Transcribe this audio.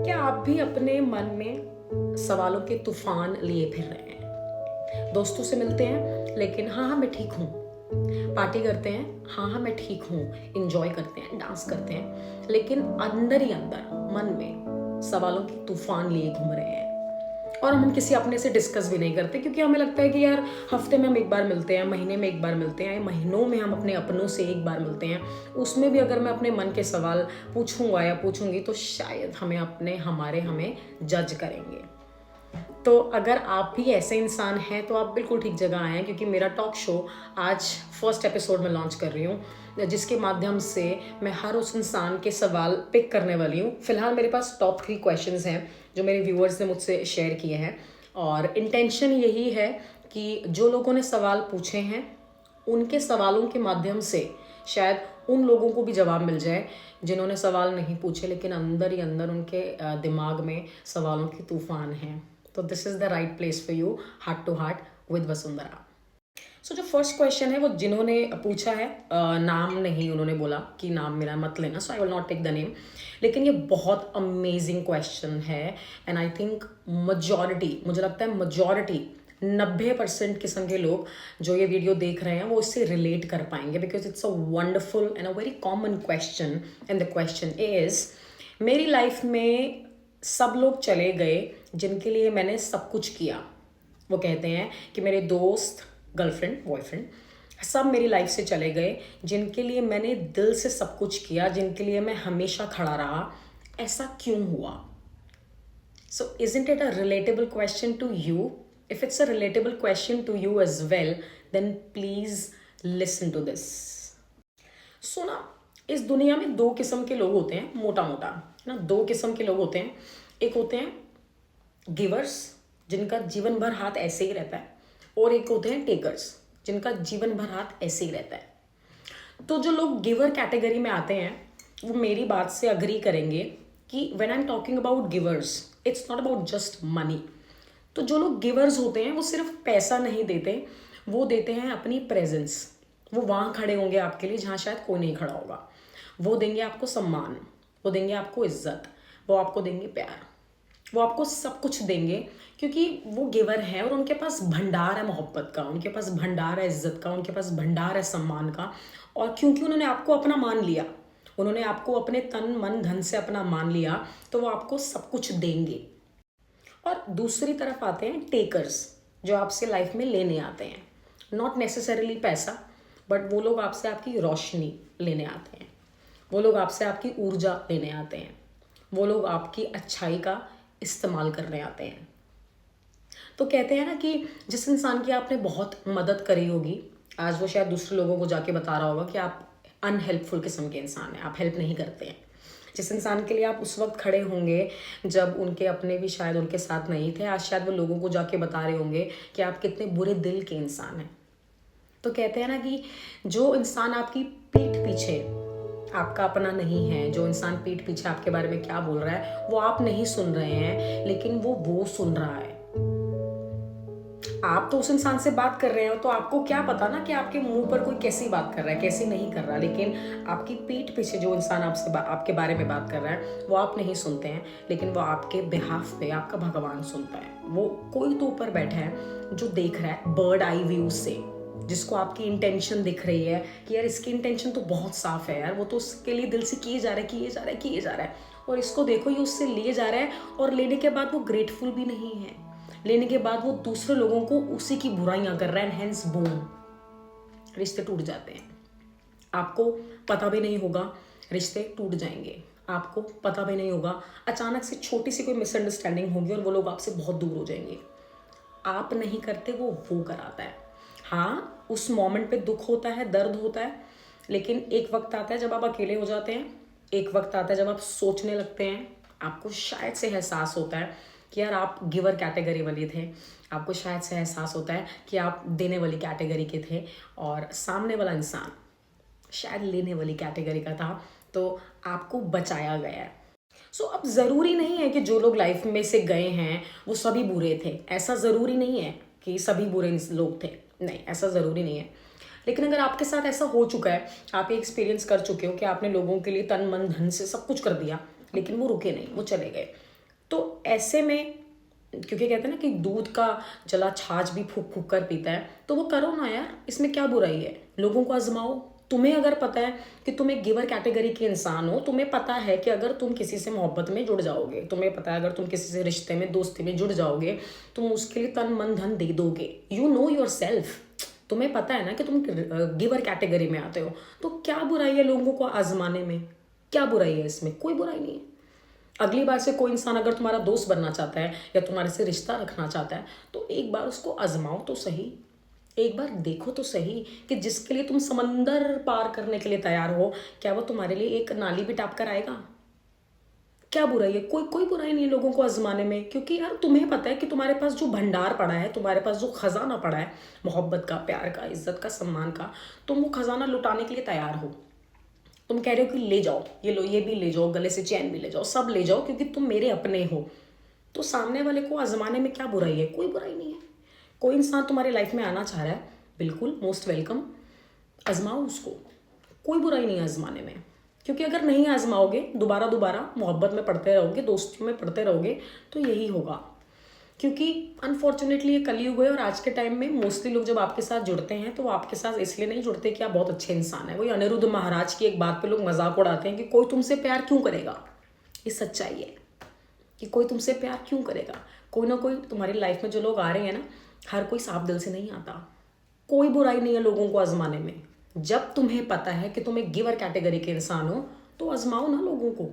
क्या आप भी अपने मन में सवालों के तूफान लिए फिर रहे हैं? दोस्तों से मिलते हैं लेकिन हाँ हाँ मैं ठीक हूँ, पार्टी करते हैं हाँ हाँ मैं ठीक हूँ, इंजॉय करते हैं, डांस करते हैं, लेकिन अंदर ही अंदर मन में सवालों के तूफान लिए घूम रहे हैं। और हम किसी अपने से डिस्कस भी नहीं करते क्योंकि हमें लगता है कि यार हफ्ते में हम एक बार मिलते हैं, महीने में एक बार मिलते हैं, महीनों में हम अपने अपनों से एक बार मिलते हैं। उसमें भी अगर मैं अपने मन के सवाल पूछूंगा या पूछूंगी तो शायद हमें जज करेंगे। तो अगर आप भी ऐसे इंसान हैं तो आप बिल्कुल ठीक जगह आए हैं, क्योंकि मेरा टॉक शो आज फर्स्ट एपिसोड में लॉन्च कर रही हूँ, जिसके माध्यम से मैं हर उस इंसान के सवाल पिक करने वाली हूँ। फिलहाल मेरे पास टॉप 3 क्वेश्चंस हैं जो मेरे व्यूअर्स ने मुझसे शेयर किए हैं, और इंटेंशन यही है कि जो लोगों ने सवाल पूछे हैं उनके सवालों के माध्यम से शायद उन लोगों को भी जवाब मिल जाए जिन्होंने सवाल नहीं पूछे, लेकिन अंदर ही अंदर उनके दिमाग में सवालों की तूफान है। तो this is the right place for you, heart to heart with Vasundhara. So जो फर्स्ट क्वेश्चन है वो जिन्होंने पूछा है, नाम नहीं, उन्होंने बोला कि नाम मेरा मत लेना, so I will not take the name, लेकिन ये बहुत अमेजिंग क्वेश्चन है। एंड आई थिंक मुझे लगता है मजॉरिटी 90% किस्म के लोग जो ये वीडियो देख रहे हैं वो इससे रिलेट कर पाएंगे, because it's a wonderful and a very common question. And the question is, मेरी लाइफ में सब लोग चले गए जिनके लिए मैंने सब कुछ किया। वो कहते हैं कि मेरे दोस्त, गर्लफ्रेंड, बॉयफ्रेंड सब मेरी लाइफ से चले गए जिनके लिए मैंने दिल से सब कुछ किया, जिनके लिए मैं हमेशा खड़ा रहा। ऐसा क्यों हुआ? So isn't it a relatable question to you? If it's a relatable question to you as well, then please listen to this. So ना, इस दुनिया में 2 किस्म के लोग होते हैं, मोटा मोटा ना 2 किस्म के लोग होते हैं। एक होते हैं गिवर्स, जिनका जीवन भर हाथ ऐसे ही रहता है, और एक होते हैं टेकर्स, जिनका जीवन भर हाथ ऐसे ही रहता है। तो जो लोग गिवर कैटेगरी में आते हैं वो मेरी बात से अग्री करेंगे कि when I am talking about givers, it's not about just money. तो जो लोग गिवर्स होते हैं वो सिर्फ पैसा नहीं देते, वो देते हैं अपनी प्रेजेंस। वो वहाँ खड़े होंगे आपके लिए जहाँ शायद कोई नहीं खड़ा होगा। वो देंगे आपको सम्मान, वो देंगे आपको इज्जत, वो आपको देंगे प्यार, वो आपको सब कुछ देंगे, क्योंकि वो गिवर हैं और उनके पास भंडार है मोहब्बत का, उनके पास भंडार है इज्जत का, उनके पास भंडार है सम्मान का। और क्योंकि उन्होंने आपको अपना मान लिया, उन्होंने आपको अपने तन मन धन से अपना मान लिया, तो वो आपको सब कुछ देंगे। और दूसरी तरफ आते हैं टेकर्स, जो आपसे लाइफ में लेने आते हैं, नॉट नेसेसरीली पैसा, बट वो लोग आपसे आपकी रोशनी लेने आते हैं, वो लोग आपसे आपकी ऊर्जा लेने आते हैं, वो लोग आपकी अच्छाई का इस्तेमाल करने आते हैं। तो कहते हैं ना कि जिस इंसान की आपने बहुत मदद करी होगी, आज वो शायद दूसरे लोगों को जाके बता रहा होगा कि आप अनहेल्पफुल किस्म के इंसान हैं, आप हेल्प नहीं करते हैं। जिस इंसान के लिए आप उस वक्त खड़े होंगे जब उनके अपने भी शायद उनके साथ नहीं थे, आज शायद वो लोगों को जाके बता रहे होंगे कि आप कितने बुरे दिल के इंसान हैं। तो कहते हैं ना कि जो इंसान आपकी पीठ पीछे आपका अपना नहीं है, जो इंसान पीठ पीछे आपके बारे में क्या बोल रहा है वो आप नहीं सुन रहे हैं, लेकिन वो सुन रहा है। आप तो उस इंसान से बात कर रहे हो, तो आपको क्या पता ना कि आपके मुंह पर कोई कैसी बात कर रहा है, कैसी नहीं कर रहा, लेकिन आपकी पीठ पीछे जो इंसान आपके बारे में बात कर रहा है वो आप नहीं सुनते हैं, लेकिन वो आपके बिहाफ पे आपका भगवान सुनता है। वो कोई तो ऊपर बैठा है जो देख रहा है बर्ड आई व्यू से, जिसको आपकी इंटेंशन दिख रही है कि यार इसकी इंटेंशन तो बहुत साफ है यार, वो तो उसके लिए दिल से किए जा रहा है, और इसको देखो ये उससे लिए जा रहा है, और लेने के बाद वो ग्रेटफुल भी नहीं है, लेने के बाद वो दूसरे लोगों को उसी की बुराइयां कर रहा है। हैंस बूम, रिश्ते टूट जाते हैं। आपको पता भी नहीं होगा, रिश्ते टूट जाएंगे, आपको पता भी नहीं होगा, अचानक से छोटी सी कोई मिसअंडरस्टैंडिंग होगी और वो लोग आपसे बहुत दूर हो जाएंगे। आप नहीं करते, वो कराता है। हाँ, उस मोमेंट पे दुख होता है, दर्द होता है, लेकिन एक वक्त आता है जब आप अकेले हो जाते हैं, एक वक्त आता है जब आप सोचने लगते हैं, आपको शायद से एहसास होता है कि यार आप गिवर कैटेगरी वाले थे, आपको शायद से एहसास होता है कि आप देने वाली कैटेगरी के थे और सामने वाला इंसान शायद लेने वाली कैटेगरी का था, तो आपको बचाया गया है। सो अब ज़रूरी नहीं है कि जो लोग लाइफ में से गए हैं वो सभी बुरे थे, ऐसा ज़रूरी नहीं है कि सभी बुरे लोग थे, नहीं, ऐसा ज़रूरी नहीं है। लेकिन अगर आपके साथ ऐसा हो चुका है, आप ये एक्सपीरियंस कर चुके हो कि आपने लोगों के लिए तन मन धन से सब कुछ कर दिया, लेकिन वो रुके नहीं, वो चले गए, तो ऐसे में, क्योंकि कहते हैं ना कि दूध का जला छाछ भी फूक फूक कर पीता है, तो वो करो ना यार, इसमें क्या बुराई है। लोगों को आजमाओ। तुम्हें अगर पता है कि तुम एक गिवर कैटेगरी के इंसान हो, तुम्हें पता है कि अगर तुम किसी से मोहब्बत में जुड़ जाओगे, तुम्हें पता है अगर तुम किसी से रिश्ते में, दोस्ती में जुड़ जाओगे, तुम उसके लिए तन मन धन दे दोगे। You know your self. तुम्हें पता है ना कि तुम गिवर कैटेगरी में आते हो, तो क्या बुराई है लोगों को आजमाने में। क्या बुराई है इसमें, कोई बुराई नहीं है। अगली बार से कोई इंसान अगर तुम्हारा दोस्त बनना चाहता है या तुम्हारे से रिश्ता रखना चाहता है, तो एक बार उसको आजमाओ तो सही। एक बार देखो तो सही कि जिसके लिए तुम समंदर पार करने के लिए तैयार हो, क्या वो तुम्हारे लिए एक नाली भी टाप कर आएगा। क्या बुराई है, कोई कोई बुराई नहीं है लोगों को आजमाने में। क्योंकि यार तुम्हें पता है कि तुम्हारे पास जो भंडार पड़ा है, तुम्हारे पास जो खजाना पड़ा है, मोहब्बत का, प्यार का, इज्जत का, सम्मान का, तुम वो खजाना लुटाने के लिए तैयार हो। तुम कह रहे हो कि ले जाओ, ये लो, ये भी ले जाओ, गले से चैन भी ले जाओ, सब ले जाओ, क्योंकि तुम मेरे अपने हो। तो सामने वाले को आजमाने में क्या बुराई है, कोई बुराई नहीं है। कोई इंसान तुम्हारी लाइफ में आना चाह रहा है, बिल्कुल मोस्ट वेलकम, आजमाओ उसको। कोई बुराई नहीं है आजमाने में। क्योंकि अगर नहीं आजमाओगे, दोबारा दोबारा मोहब्बत में पढ़ते रहोगे, दोस्ती में पढ़ते रहोगे, तो यही होगा। क्योंकि अनफॉर्चुनेटली ये कलयुग है, और आज के टाइम में मोस्टली लोग जब आपके साथ जुड़ते हैं, तो वो आपके साथ इसलिए नहीं जुड़ते कि आप बहुत अच्छे इंसान हैं। वही अनिरुद्ध महाराज की एक बात पे लोग मजाक उड़ाते हैं कि कोई तुमसे प्यार क्यों करेगा। ये सच्चाई है कि कोई तुमसे प्यार क्यों करेगा। कोई ना कोई तुम्हारी लाइफ में जो लोग आ रहे हैं ना, हर कोई साफ दिल से नहीं आता। कोई बुराई नहीं है लोगों को आजमाने में। जब तुम्हें पता है कि तुम एक गिवर कैटेगरी के इंसान हो, तो आजमाओ ना लोगों को।